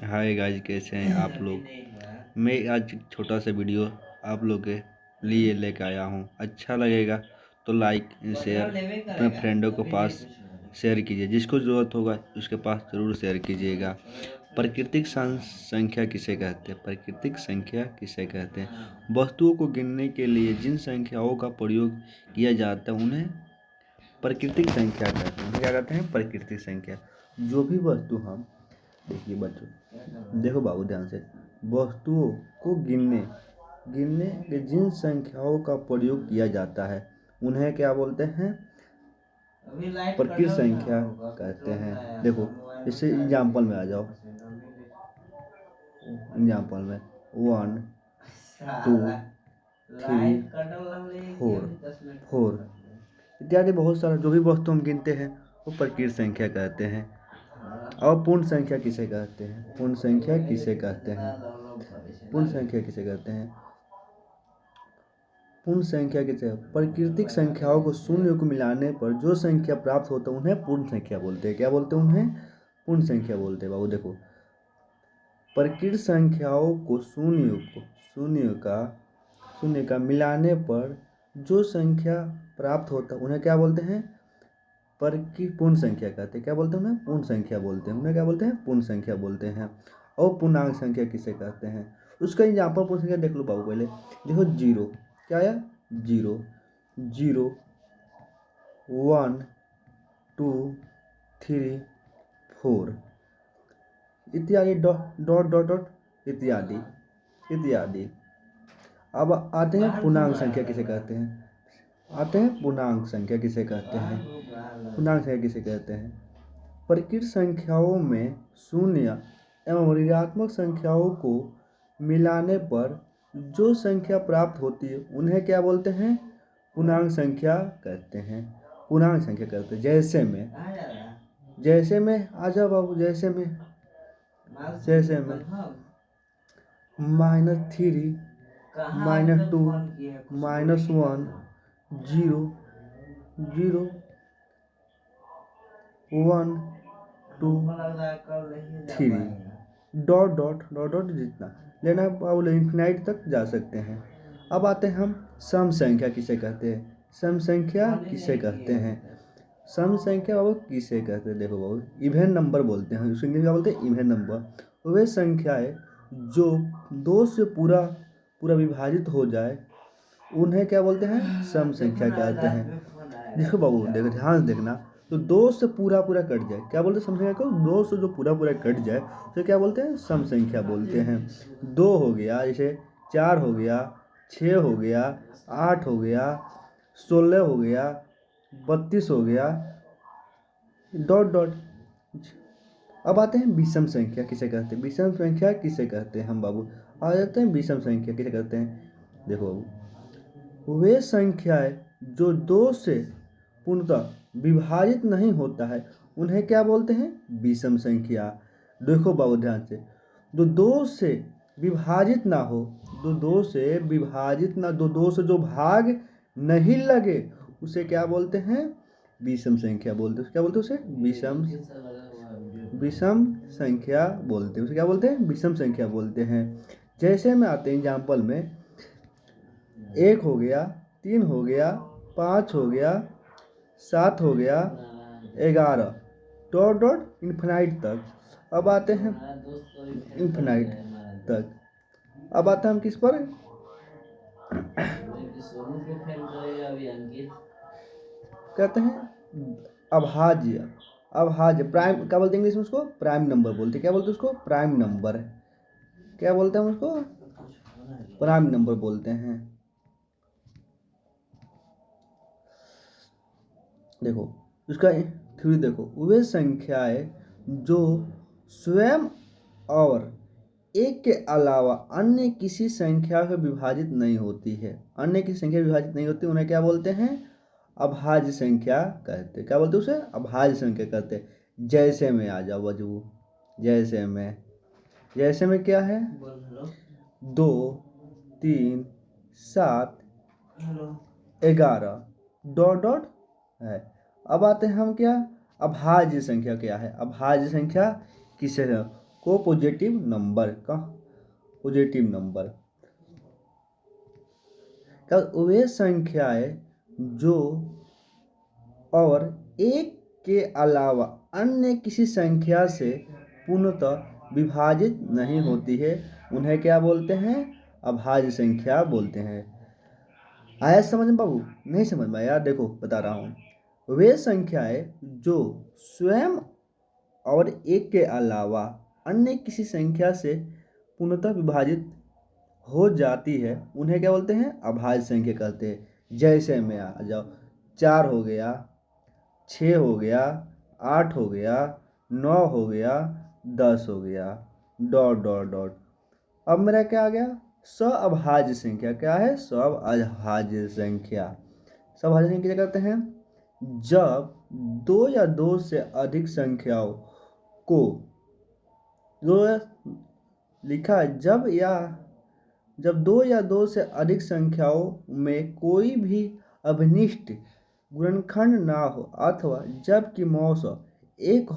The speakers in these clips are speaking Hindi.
हाय गाइस, कैसे हैं आप लोग। मैं आज एक छोटा सा वीडियो आप लोग के लिए लेकर आया हूं। अच्छा लगेगा तो लाइक शेयर अपने फ्रेंडों को पास शेयर कीजिए। जिसको ज़रूरत होगा उसके पास ज़रूर शेयर कीजिएगा। प्राकृतिक संख्या किसे कहते हैं? प्राकृतिक संख्या किसे कहते हैं? वस्तुओं को गिनने के लिए जिन संख्याओं का प्रयोग किया जाता है उन्हें प्राकृतिक संख्या कहते हैं। उन्हें क्या कहते हैं? प्राकृतिक संख्या। जो भी वस्तु हम देखिए बच्चों, देखो बाबू ध्यान से, वस्तुओं को गिनने गिनने के जिन संख्याओं का प्रयोग किया जाता है उन्हें क्या बोलते हैं? प्राकृतिक संख्या कहते हैं। देखो इससे एग्जाम्पल में आ जाओ। एग्जाम्पल में 1 2 3 4 इत्यादि बहुत सारा जो भी वस्तु हम गिनते हैं वो प्राकृतिक संख्या कहते हैं। और पूर्ण संख्या किसे कहते हैं? पूर्ण संख्या किसे कहते हैं? पूर्ण संख्या किसे कहते हैं? पूर्ण संख्या किसे? प्राकृतिक संख्याओं को शून्य को मिलाने पर जो संख्या प्राप्त होता है उन्हें पूर्ण संख्या बोलते हैं। क्या बोलते हैं? उन्हें पूर्ण संख्या बोलते हैं। बाबू देखो, प्राकृतिक संख्याओं को शून्य का मिलाने पर जो संख्या प्राप्त होता है उन्हें क्या बोलते हैं? पूर्ण संख्या कहते हैं। क्या बोलते हैं? उन्हें पूर्ण संख्या बोलते हैं। उन्हें क्या बोलते हैं? पूर्ण संख्या बोलते हैं। और पूर्णांक संख्या किसे कहते हैं? उसका एग्जाम्पल पूर्ण संख्या देख लो बाबू। पहले देखो, जीरो क्या आया? जीरो 1 2 3 4 इत्यादि, डॉट डॉट डॉट इत्यादि इत्यादि। अब आते हैं पूर्णांक संख्या किसे कहते हैं? पूर्णांक संख्या किसे कहते हैं? पूर्णांक संख्या किसे कहते हैं? प्राकृतिक संख्याओं में शून्य एवं ऋणात्मक संख्याओं को मिलाने पर जो संख्या प्राप्त होती है उन्हें क्या बोलते हैं? पूर्णांक संख्या कहते हैं। पूर्णांक संख्या कहते हैं। जैसे में आ जाओ बाबू। जैसे में -3 -2 -1 0 0 1 2 3 डॉट डॉट डॉट डॉट जितना लेना बाबू इन्फिनाइट तक जा सकते हैं। अब आते हैं हम सम संख्या किसे कहते हैं? सम संख्या किसे कहते हैं? सम संख्या बाबू किसे कहते हैं? देखो बाबू, इवन नंबर बोलते हैं। उसको इंग्लिश में क्या बोलते हैं? Even number. वे संख्याएं जो 2 से पूरा विभाजित हो जाए उन्हें क्या बोलते हैं? सम संख्या कहते हैं। देखो बाबू, देखो ध्यान से देखना। तो 2 से पूरा कट जाए क्या बोलते हैं? सम संख्या को। 2 से जो पूरा कट जाए उसे क्या बोलते हैं? सम संख्या बोलते हैं। 2 हो गया, जैसे 4 हो गया, 6 हो गया, 8 हो गया, 16 हो गया, 32 हो गया, डॉट डॉट। अब आते हैं विषम संख्या किसे कहते हैं? विषम संख्या किसे कहते हैं हम बाबू? आ जाते हैं विषम संख्या किसे कहते हैं। देखो बाबू, वे संख्याएं जो 2 से पूर्णतः विभाजित नहीं होता है उन्हें क्या बोलते हैं? विषम संख्या। देखो बाबू ध्यान से, जो 2 से विभाजित ना हो, जो 2 से विभाजित ना, जो 2 से जो भाग नहीं लगे उसे क्या बोलते हैं? विषम संख्या बोलते हैं। क्या बोलते हैं उसे? विषम संख्या बोलते हैं। उसे क्या बोलते हैं? विषम संख्या बोलते हैं। जैसे में आते हैं एग्जाम्पल में, 1 हो गया, 3 हो गया, 5 हो गया, 7 हो गया, 11 डॉट डॉट इन्फिनाइट तक। अब आते हैं इन्फिनाइट तक। अब आते हैं हम किस पर? कहते हैं अभाज्य। प्राइम क्या बोलते हैं इंग्लिश में उसको? प्राइम नंबर बोलते हैं। क्या बोलते हैं उसको? Prime number. क्या बोलते हैं उसको? प्राइम नंबर बोलते हैं। देखो उसका थ्योरी देखो, वे संख्याएं जो स्वयं और 1 के अलावा अन्य किसी संख्या से विभाजित नहीं होती है, उन्हें क्या बोलते हैं? अभाज्य संख्या कहते हैं। क्या बोलते हैं उसे? अभाज्य संख्या कहते हैं। जैसे में आ जाओ बजू। जैसे में क्या है? 2 3 7 11 डॉट डॉट है। अब आते हैं हम क्या? अभाज्य संख्या क्या है? अभाज्य संख्या किसे है? को पॉजिटिव नंबर का पॉजिटिव नंबर का वे संख्याएं जो और एक के अलावा अन्य किसी संख्या से पूर्णतः विभाजित नहीं होती है उन्हें क्या बोलते हैं? अभाज्य संख्या बोलते हैं। आया समझ में बाबू? नहीं समझ में यार, देखो बता रहा हूँ। वे संख्याएं जो स्वयं और एक के अलावा अन्य किसी संख्या से पूर्णतः विभाजित हो जाती है उन्हें क्या बोलते हैं? अभाज्य संख्या कहते हैं। जैसे में आ जाओ, 4 हो गया, 6 हो गया, 8 हो गया, 9 हो गया, 10 हो गया, डॉट डॉट डॉट। अब मेरा क्या आ गया? सअभाज्य संख्या। क्या है? सअभाज्य संख्या। सअभाज्य संख्या क्या कहते हैं? जब दो या दो से अधिक संख्याओं को दो लिखा है जब दो या दो से अधिक संख्याओं में कोई भी अभिनिष्ट गुणनखंड ना हो अथवा जबकि मौस एक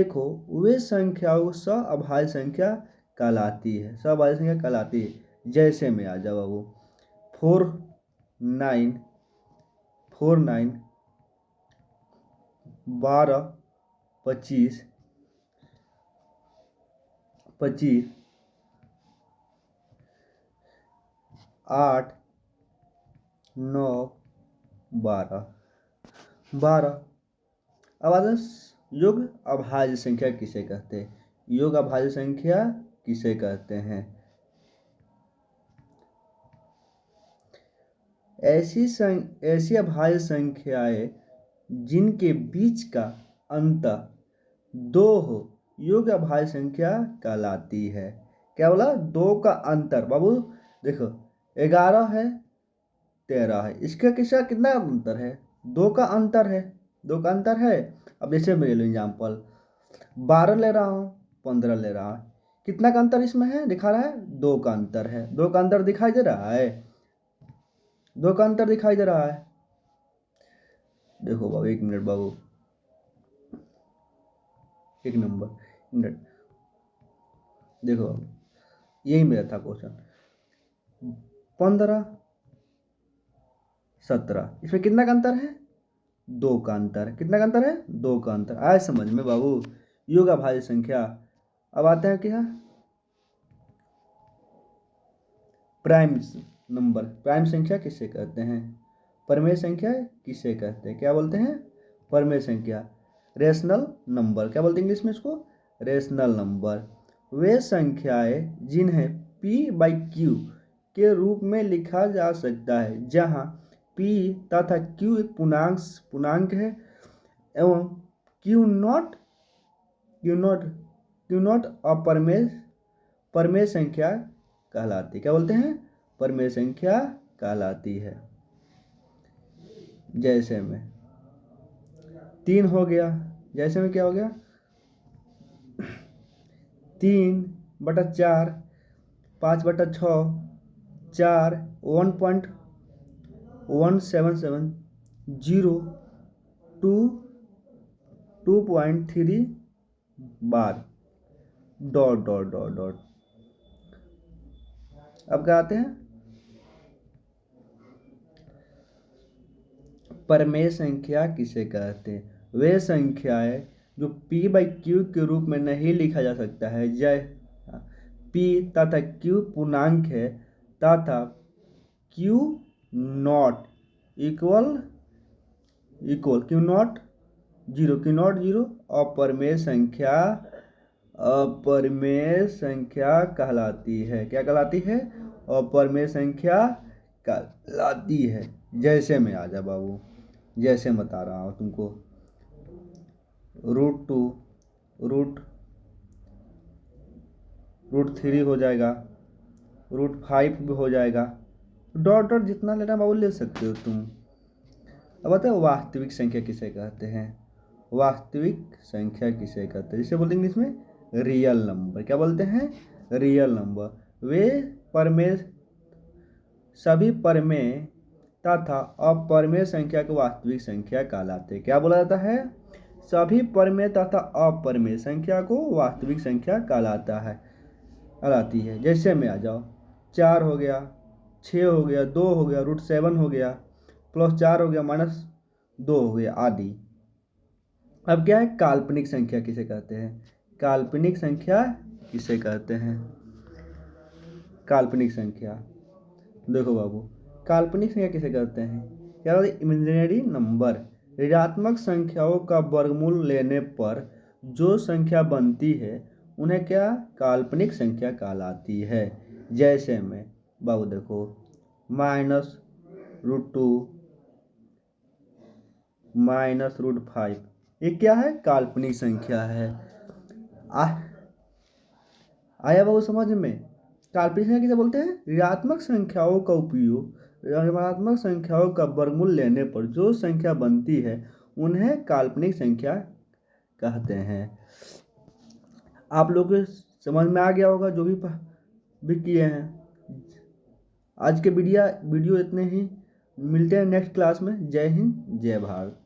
हो वे संख्याओं सअभाज्य संख्या कहलाती है। सअभाज्य संख्या कहलाती है। जैसे में आ जाओ बाबू, 4 9 12 25 8 9 12। अब आता है योग अभाज्य संख्या किसे कहते हैं? योग अभाज्य संख्या किसे कहते हैं? ऐसी अभाज्य संख्याएं जिनके बीच का अंतर 2 हो योग अभाज्य संख्या कहलाती है। क्या बोला? 2 का अंतर। बाबू देखो, 11 है, 13 है, इसका किसका कितना अंतर है? 2 का अंतर है। 2 का अंतर है। अब जैसे मैं ले लो एग्जाम्पल, 12 ले रहा हूँ, 15 ले रहा है, कितना का अंतर इसमें है? दिखा रहा है 2 का अंतर है। 2 का अंतर दिखाई दे रहा है। 2 का अंतर दिखाई दे रहा है। देखो बाबू, 1 मिनट बाबू, 1 मिनट देखो बाबू, यही मेरा था क्वेश्चन। 15 17, इसमें कितना का अंतर है? 2 का अंतर। कितना का अंतर है? 2 का अंतर। आए समझ में बाबू? योग अभाज्य संख्या। अब आते हैं क्या? Prime number. प्राइम संख्या किसे कहते हैं? परमेय संख्या किसे कहते हैं? क्या बोलते हैं? परमेय संख्या। Rational number. क्या बोलते हैं इंग्लिश में इसको? Rational number. वे संख्याएं जिन्हें p/q के रूप में लिखा जा सकता है जहां p तथा q एक पूर्णांक है एवं q नॉट अपरमेय संख्या कहलाती। क्या बोलते हैं? परमेय संख्या कहलाती है। जैसे में 3 हो गया, जैसे में क्या हो गया? 3/4, 5/6, 4, 1.177, 0, 2.3 बार, डॉट डॉट डॉट डॉट। अब क्या आते हैं? परमेय संख्या किसे कहते हैं? वे संख्याएं जो p/q के रूप में नहीं लिखा जा सकता है, p तथा q पूर्णांक है तथा q नॉट जीरो अपरमेय संख्या कहलाती है। क्या कहलाती है? अपरमेय संख्या कहलाती है। जैसे में आ जा बाबू, जैसे बता रहा हूँ तुमको, √3 हो जाएगा, √5 भी हो जाएगा, डॉट डॉट जितना लेना बाबू ले सकते हो तुम। अब बताओ वास्तविक संख्या किसे कहते हैं? वास्तविक संख्या किसे कहते हैं? जिसे बोलते हैं इंग्लिश में रियल नंबर। क्या बोलते हैं? Real number. वे सभी परमेय तथा अपरमेय संख्या को वास्तविक संख्या कहलाते हैं। क्या बोला जाता है? सभी परिमेय तथा अपरिमेय संख्या को वास्तविक संख्या कहलाती है। जैसे में आ जाओ, 4 हो गया, 6 हो गया, 2 हो गया, √7 हो गया, +4 हो गया, -2 हो गया आदि। अब क्या है, काल्पनिक संख्या किसे कहते हैं? काल्पनिक संख्या किसे कहते हैं? काल्पनिक संख्या, देखो बाबू, काल्पनिक संख्या किसे कहते हैं? क्या होता है? इमेजिनरी नंबर, ऋणात्मक संख्याओं का वर्गमूल लेने पर जो संख्या बनती है उन्हें क्या, काल्पनिक संख्या कहलाती है। जैसे में बाबू देखो, -√2 -√5, ये क्या है, काल्पनिक संख्या है। आया बाबू समझ में? काल्पनिक संख्या किसे बोलते हैं? ऋणात्मक संख्याओं का उपयोग, ऋणात्मक संख्याओं का वर्गमूल लेने पर जो संख्या बनती है उन्हें काल्पनिक संख्या कहते हैं। आप लोग को समझ में आ गया होगा जो भी किए हैं। आज के वीडियो इतने ही, मिलते हैं नेक्स्ट क्लास में। जय हिंद, जय भारत।